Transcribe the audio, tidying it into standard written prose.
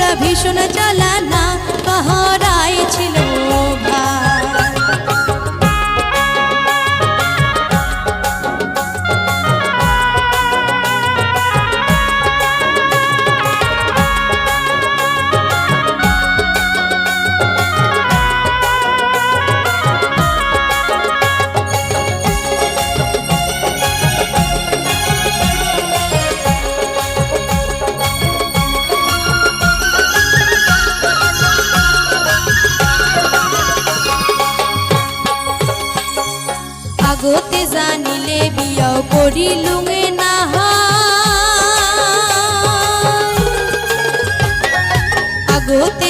করিয়া ভীষণ জ্বালানা পাহারায় ছিল ভাই। আগতে জানিলে বিয়াও করিলুঙে না আগতে